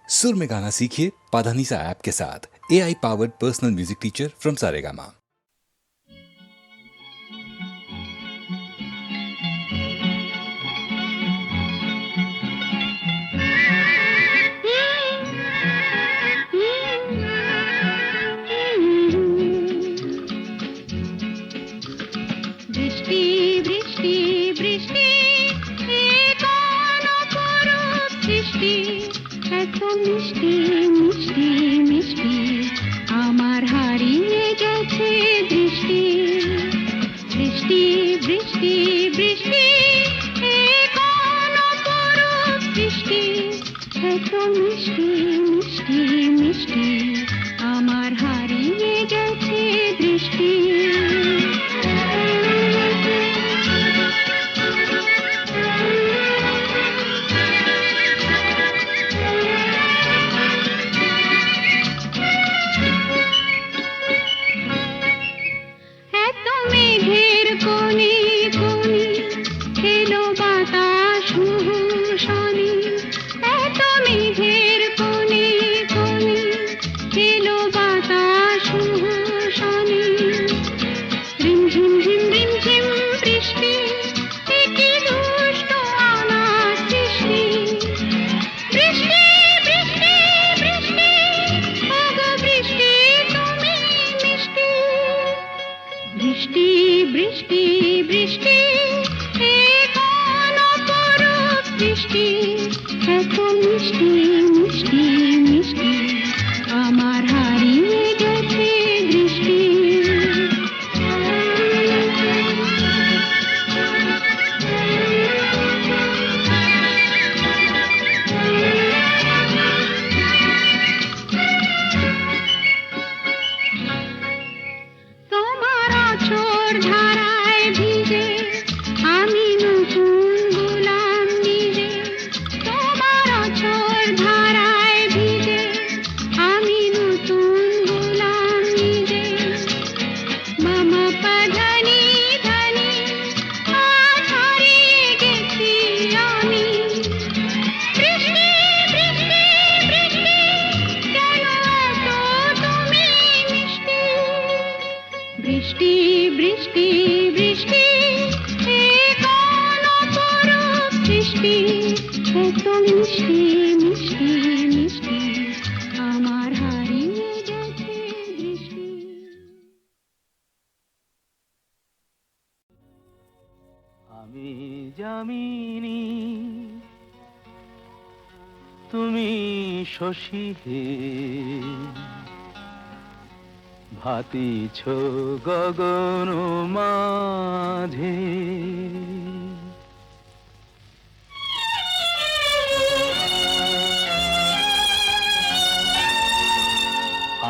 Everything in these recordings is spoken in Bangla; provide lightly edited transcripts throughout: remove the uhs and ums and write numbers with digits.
सुर में गाना सीखिए पाधानीसा ऐप के साथ। AI powered personal music teacher from Saregama. বৃষ্টি বৃষ্টি বৃষ্টি এ কোন অপরূপ সৃষ্টি, এত মিষ্টি মিষ্টি মিষ্টি আমার হারিয়ে গেছে দৃষ্টি। বৃষ্টি বৃষ্টি বৃষ্টি এ কোন অপরূপ সৃষ্টি, এত মিষ্টি মিষ্টি মিষ্টি আমার হারিয়ে গেছে দৃষ্টি। বৃষ্টি বৃষ্টি বৃষ্টি এ কোন অপরূপ সৃষ্টি, এত মিষ্টি মিষ্টি মিষ্টি আমার হারিয়ে গেছে দৃষ্টি। বৃষ্টি বৃষ্টি বৃষ্টি এ কোন অপরূপ সৃষ্টি, এত মিষ্টি মিষ্টি মিষ্টি আমার হারিয়ে গেছে দৃষ্টি। আমি যামিনী তুমি শশী হে, ভাতিছ গগন মাঝে।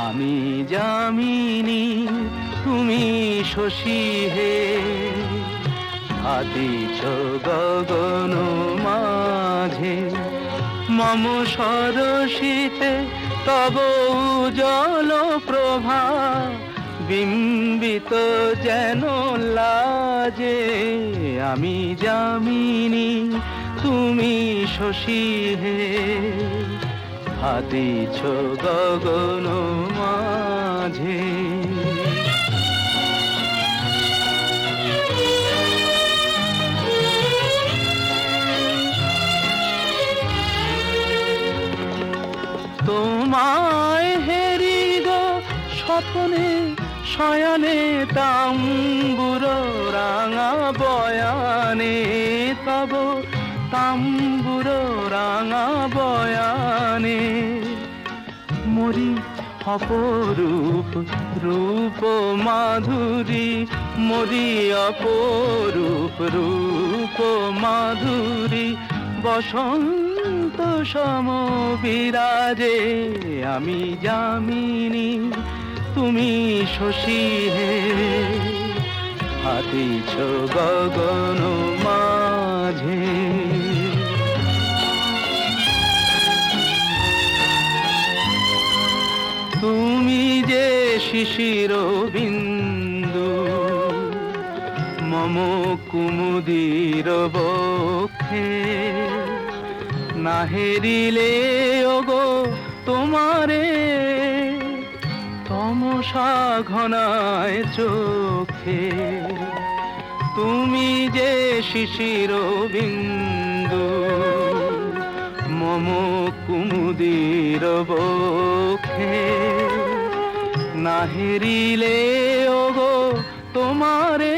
আমি যামিনী তুমি শশী হে, ভাতিছ গগন মাঝে। মম সরসিতে তব উজ্জ্বল প্রভা, বিম্বিত যেন লাজে। আমি যামিনী তুমি শশী হে, ভাতিছ গগন মাঝে। তোমায় হেরি গো স্বপ্নে শয়নে, তাম্বুর রাঙা বয়ানে তব তাম্বুর রাঙা বয়ানে। মরি অপরূপ রূপ মাধুরী, মরি অপরূপ রূপ মাধুরী বসন্ত সম বিরাজে। আমি যামিনী তুমি শশী হে, ভাতিছ গগন মাঝে। তুমি যে শিশির বিন্দু মম কুমুদির বক্ষে, না হেরিলে ওগো তোমারে তমসা ঘনায় চোখে, তুমি যে শিশির বিন্দু মম কুমুদির বক্ষে, না হেরিলে ওগো তোমারে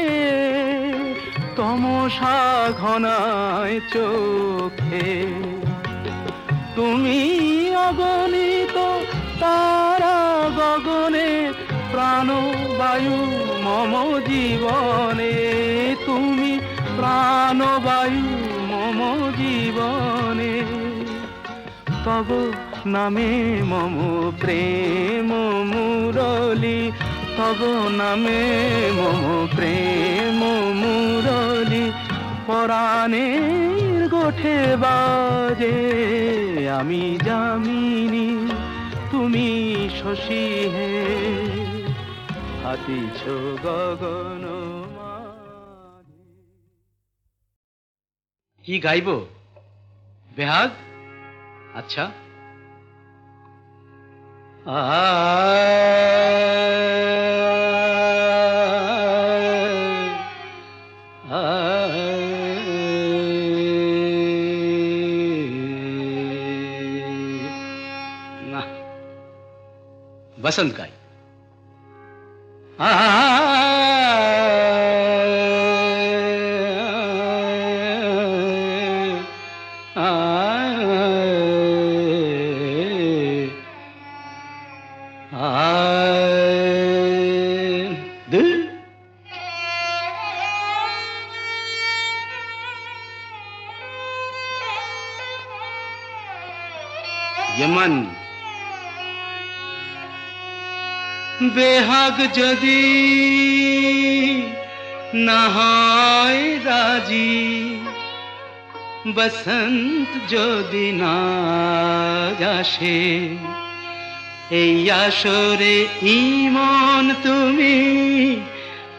তমসা ঘনায় চোখে। তুমি অগণিত তারা গগনে, প্রাণবায়ু মম জীবনে, তুমি প্রাণবায়ু মম জীবনে। তব নামে মম প্রেম মুরলি, তব নামে মম প্রেম মুরলি, পরাণের গোঠে বাজে। আমি যামিনী তুমি শশী হে, হাতিছ গগন মাঝে। কি গাইব? বেহাগ? আচ্ছা। না, বসন্ত গাই। यमन बेहाग जदि ना হয় রাজি, বসন্ত যদি না আসে, এই আসরে ইমন তুমি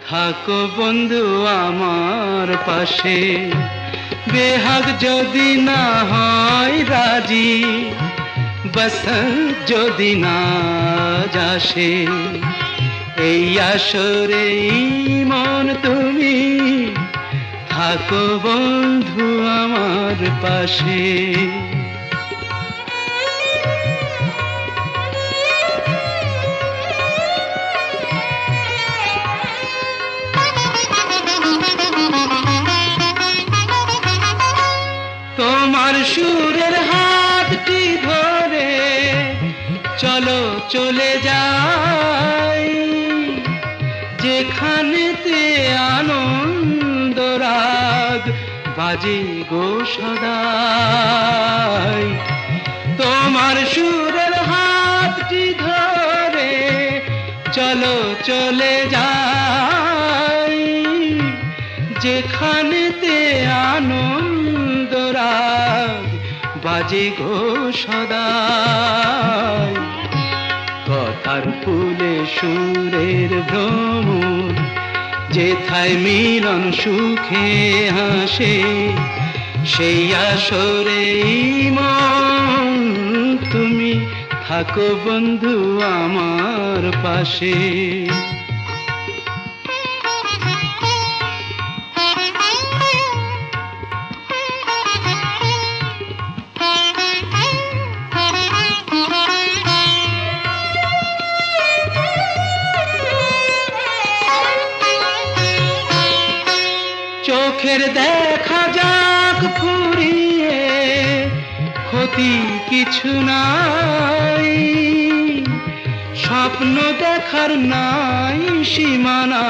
থাকো বন্ধু আমার পাশে। বেহাগ যদি না হয় রাজি, বসন্ত যদি না আসে, এই আসরে ইমন তুমি থাকো বন্ধু আমার পাশে। তোমার সুরের হাতটি ধরে চলো চলে যাই, যেখানেতে আনন্দ রাগ বাজে গো সদাই। তোমার সুরের হাতটি ধরে চলো চলে যাই, যেখানেতে আনন্দ রাগ বাজে গো সদাই। কথার ফুলে সুরের ভ্রমর, যেথায় মিলন সুখে হাসে, সেই আসরে মন তুমি থাকো বন্ধু আমার পাশে। চোখের দেখা যাক ফুরিয়ে, ক্ষতি কিছু নাই, স্বপ্ন দেখার নাই সীমানা,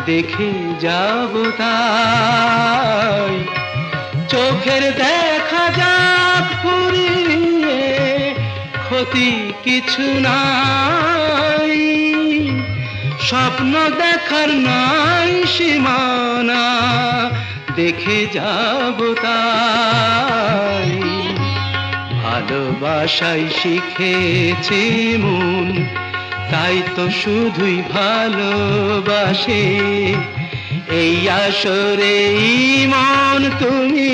দেখে যাব তাই। চোখের দেখা যাক ফুরিয়ে, ক্ষতি কিছু নাই, স্বপ্ন দেখার নাই সীমানা, দেখে যাব তাই। ভালোবাসাই শিখেছে মন, তাই তো শুধুই ভালোবাসে, এই আসরে মন তুমি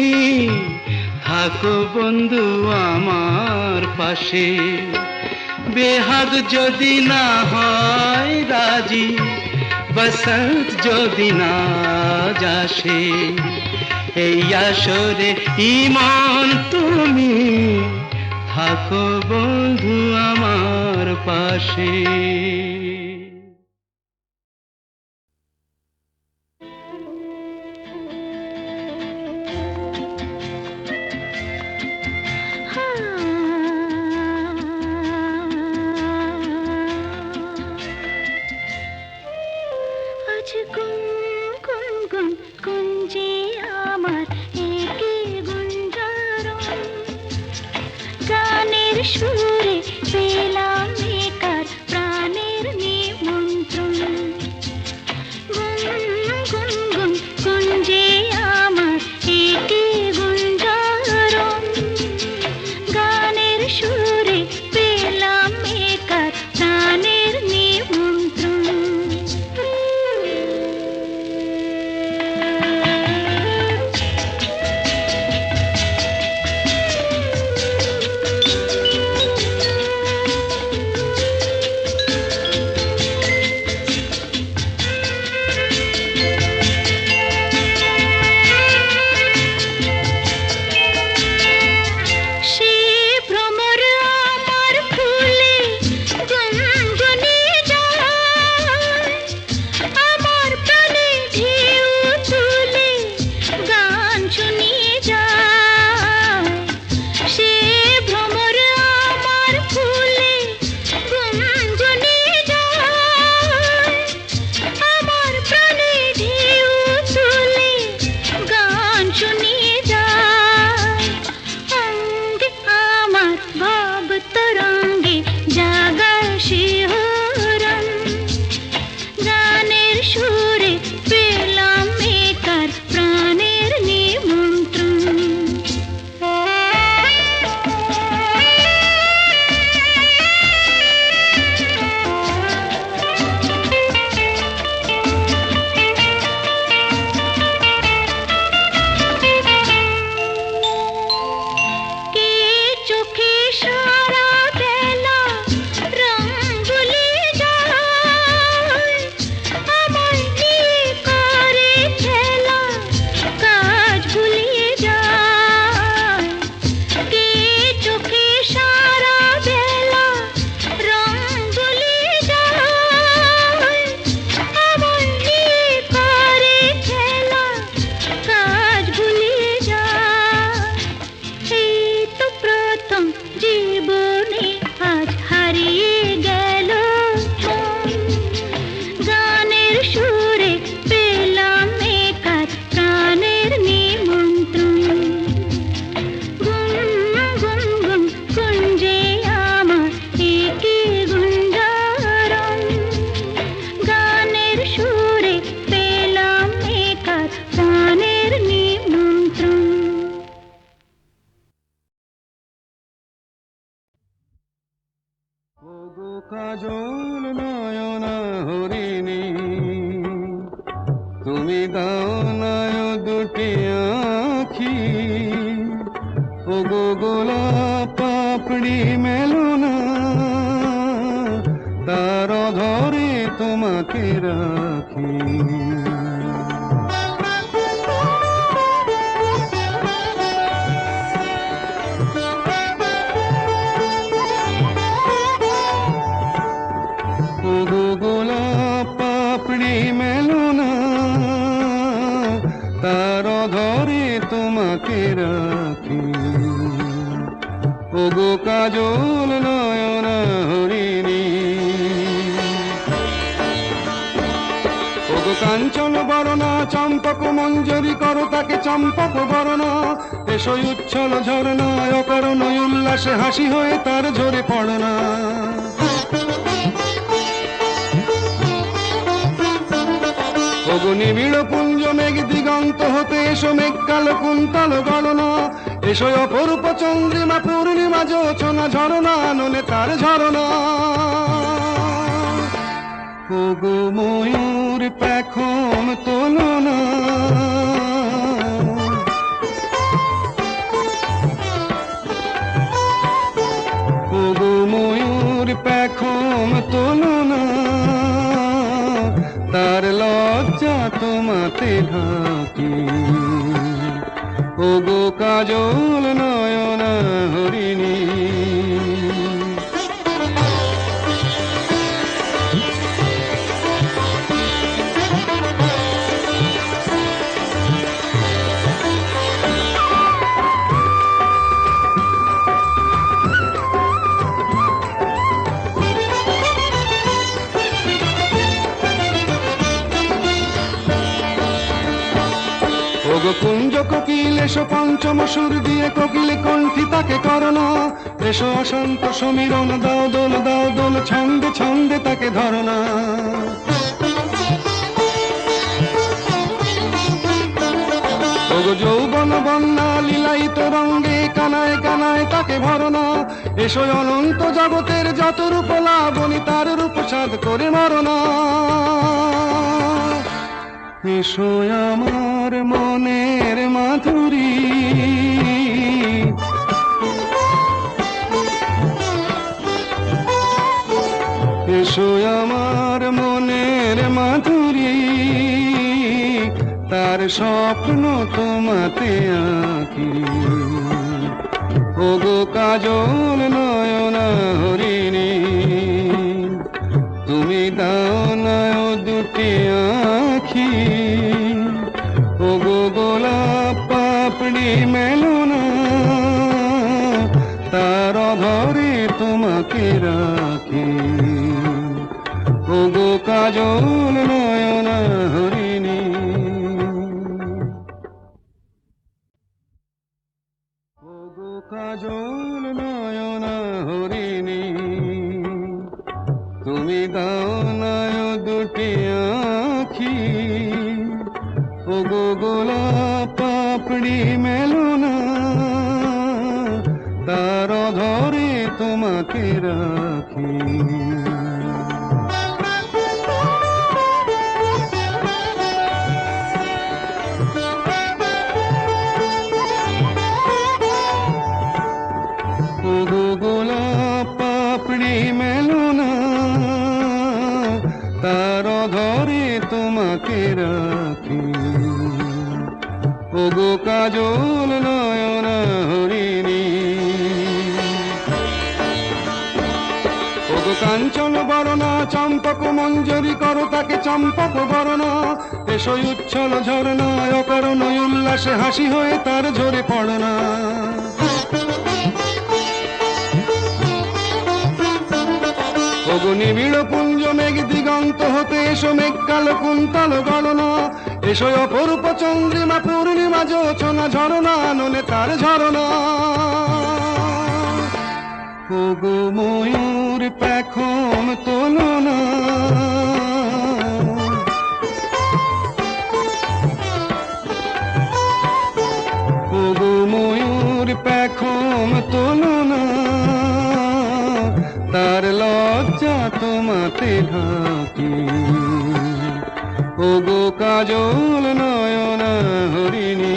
থাকো বন্ধু আমার পাশে। বেহাগ যদি না হয় রাজি, বসন্ত যদি না যাসে, এই আসরে ইমান তুমি থাকো বন্ধু আমার পাশে। আজ গুন গুন গুন গুঞ্জে আমার একে গুঞ্জারণ, গানের সুরে পেলাম একার প্রাণের নিমন্ত্রণ। গুন গুন গুন গুঞ্জে আমার একে গুঞ্জারণ, গানের সুরে পেলাম একার প্রাণের নিমন্ত্রণ। কাজল নয়ন হরিণী, তুমি দাও নয় দুটি আখি, ও গো গোলাপ পাপড়ি মেলো না, তার ধরে তোমাকে রাখি। তার ধরে তোমাকে রাখি, ওগো কাজল নয়ন হরিণী। ওগো কাঞ্চন বরণা চম্পক মঞ্জরি করো তাকে চম্পক বরণা, এসই উচ্ছল ঝরনা অকারণ উল্লাসে হাসি হয়ে তার ঝরে পড়না। ওগো নিবিড় পুঞ্জ মেঘ দিগন্ত হতে এসো মেঘ কালো কুন্তল গণনা, এসো অপরূপ চন্দ্রিমা পূর্ণিমা যোচনা ঝরনা নলে তার ঝরনা। ওগো ময়ূর পেখম তোলো না, পেখম তোলো না, তার লজ্জা তোমাতে ঢাকি। ওগো কাজল নয়না হরিণী, ওগো কুঞ্জ কোকিল এসো পঞ্চম সুর দিয়ে কোকিল কণ্ঠী তাকে করোনা। এসো অশান্ত সমীরণ দাও দোল ছন্দে ছন্দে তাকে ধরনা। ওগো যৌবন বন্যা লীলায়িত রঙ্গে কানায় কানায় তাকে ভরনা। এসো অনন্ত জগতের যত রূপ লাবণী তার রূপ সাধ করে মরনা। এসো আমার মনের মাধুরী, এসো আমার মনের মাধুরী, তার স্বপ্ন তোমাতে আঁকি। ওগো কাজল নয়না হরিণী, তুমি দাও না দুটি আঁখি। ওগো গোলাপ পাপড়ি মেলো না, তার ধরে তোমাকে রাখি। ওগো কাজল নয়না হরিণী, ওগো কাজল নয়না হরিণী, তুমি দাও না দুটি আঁখি। ওগো গোলাপ পাপড়ি মেলো না, তার ধরে তোমাকে রাখি। ওগো গোলাপ পাপড়ি মেলো না, তার ধরে তোমাকে রাখি। ওগো কাজল নয়না হরিণী, ওগো কাঞ্চন বরণা চম্পক মঞ্জরি করো তাকে চম্পক বরণা। এসো উচ্ছল ঝরনা অকারণ উল্লাসে হাসি হয়ে তার ঝরে পড়না। ওগো নিবিড় পুঞ্জ মেঘ দিগন্ত হতে এসো মেঘ কালো কুন্তল গণনা। এসো অপরূপ চন্দ্রিমা পূর্ণিমা যোচনা ঝরনা ননে তার ঝরনা। ওগো ময়ূর পেখম তোলো না, ওগো ময়ূর পেখম তোলো না, তার লজ্জা তোমাতে ঢাকি। ওগো কাজল নয়না হরিণী,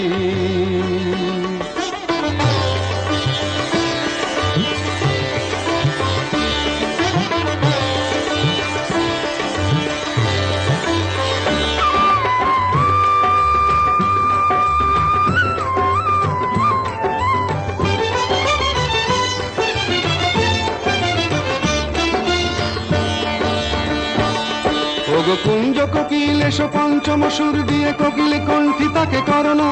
ওগো কুঞ্জ কোকিল এসো পঞ্চম সুর দিয়ে কোকিল কণ্ঠী তাকে করোনা।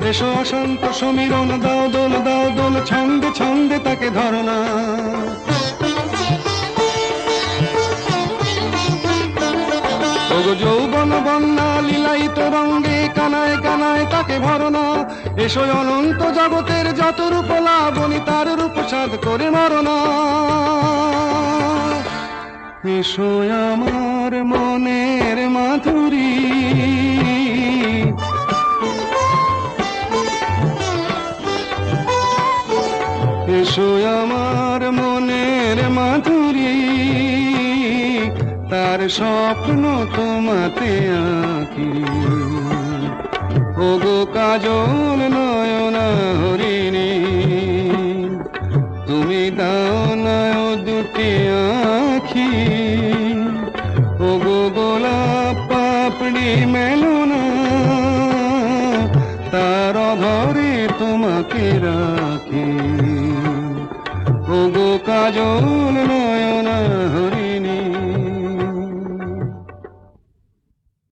এসো অশান্ত সমীরণ দাও দোল ছন্দে ছন্দে তাকে ধরনা। ওগো যৌবন বন্যা লীলায়িত রঙ্গে কানায় কানায় তাকে ভরনা। এসো অনন্ত জগতের যত রূপ লাবণী তার রূপ সাধ করে মরনা। এসো আমার মনের মাধুরী, এসো আমার মনের মাধুরী, তার স্বপ্ন তোমাতে আঁকি। ওগো কাজল নয়না হরিণী, তুমি দাও না ও দুটি আখি, ও গো গোলাপ পাপড়ি মেলো না, তার ধরে তোমাকে রাখি। ও গো কাজল নয়না হরি